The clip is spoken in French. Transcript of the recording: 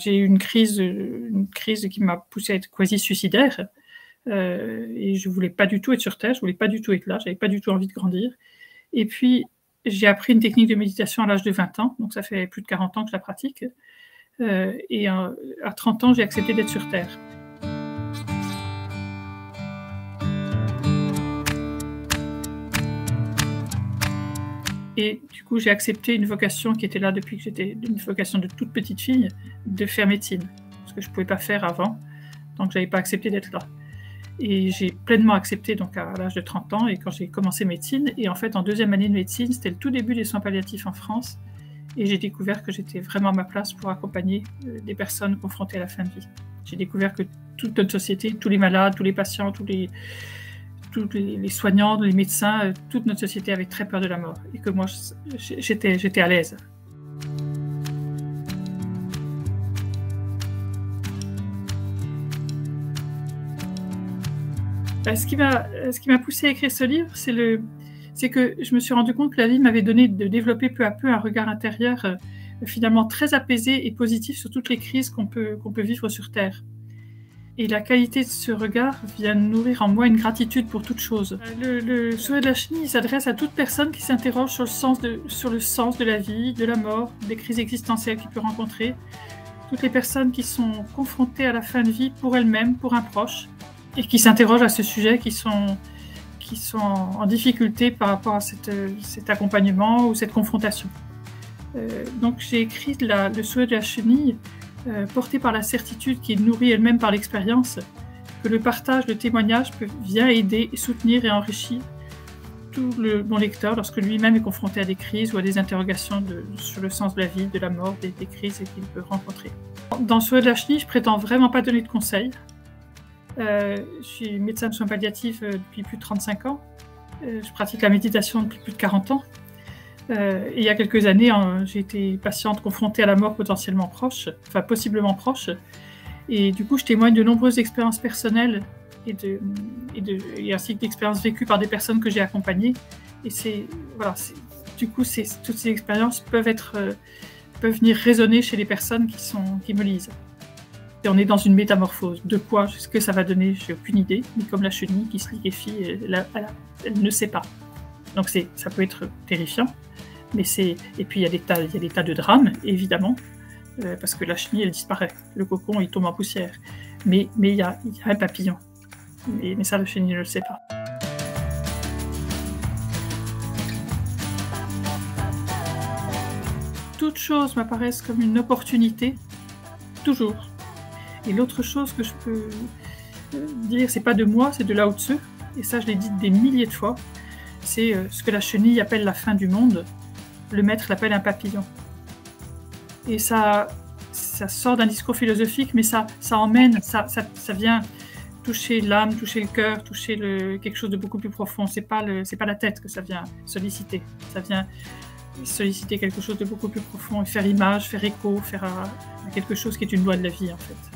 J'ai eu une crise qui m'a poussée à être quasi suicidaire. Et je voulais pas du tout être sur Terre, je voulais pas du tout être là, j'avais pas du tout envie de grandir. Et puis, j'ai appris une technique de méditation à l'âge de 20 ans, donc ça fait plus de 40 ans que je la pratique. Et à 30 ans, j'ai accepté d'être sur Terre. Et du coup, j'ai accepté une vocation qui était là depuis que j'étais une vocation de toute petite fille, de faire médecine, ce que je ne pouvais pas faire avant, donc je n'avais pas accepté d'être là. Et j'ai pleinement accepté donc à l'âge de 30 ans, et quand j'ai commencé médecine, et en fait en deuxième année de médecine, c'était le tout début des soins palliatifs en France, et j'ai découvert que j'étais vraiment à ma place pour accompagner des personnes confrontées à la fin de vie. J'ai découvert que toute notre société, tous les malades, tous les patients, tous les soignants, les médecins, toute notre société avait très peur de la mort, et que moi j'étais à l'aise. Ce qui m'a poussée à écrire ce livre, c'est que je me suis rendu compte que la vie m'avait donné de développer peu à peu un regard intérieur finalement très apaisé et positif sur toutes les crises qu'on peut vivre sur Terre. Et la qualité de ce regard vient nourrir en moi une gratitude pour toute chose. Le souhait de la chenille s'adresse à toute personne qui s'interroge sur le sens de la vie, de la mort, des crises existentielles qu'il peut rencontrer. Toutes les personnes qui sont confrontées à la fin de vie pour elles-mêmes, pour un proche, et qui s'interrogent à ce sujet, qui sont en difficulté par rapport à cet accompagnement ou cette confrontation. Donc j'ai écrit le souhait de la chenille, porté par la certitude qui est nourrie elle-même par l'expérience, que le partage, le témoignage vient aider, soutenir et enrichir tout mon lecteur lorsque lui-même est confronté à des crises ou à des interrogations sur le sens de la vie, de la mort, des crises qu'il peut rencontrer. Dans le souhait de la chenille, je prétends vraiment pas donner de conseils. Je suis médecin de soins palliatifs depuis plus de 35 ans. Je pratique la méditation depuis plus de 40 ans. Et il y a quelques années, j'ai été patiente confrontée à la mort potentiellement proche, enfin possiblement proche. Et du coup, je témoigne de nombreuses expériences personnelles et ainsi que d'expériences vécues par des personnes que j'ai accompagnées. Et du coup, toutes ces expériences peuvent venir résonner chez les personnes qui me lisent. Et on est dans une métamorphose. De quoi, ce que ça va donner, j'ai aucune idée. Mais comme la chenille qui se liquéfie, elle ne sait pas. Donc ça peut être terrifiant. Et puis il y a des tas de drames, évidemment, parce que la chenille, elle disparaît. Le cocon, il tombe en poussière. Mais il y a un papillon. Mais ça, la chenille ne le sait pas. Toutes choses m'apparaissent comme une opportunité, toujours. Et l'autre chose que je peux dire, c'est pas de moi, c'est de Lao Tzu. Et ça, je l'ai dit des milliers de fois. C'est ce que la chenille appelle la fin du monde. Le maître l'appelle un papillon. Et ça sort d'un discours philosophique, mais ça emmène, ça vient toucher l'âme, toucher le cœur, toucher quelque chose de beaucoup plus profond. C'est pas la tête que ça vient solliciter. Ça vient solliciter quelque chose de beaucoup plus profond et faire image, faire écho, faire quelque chose qui est une loi de la vie, en fait.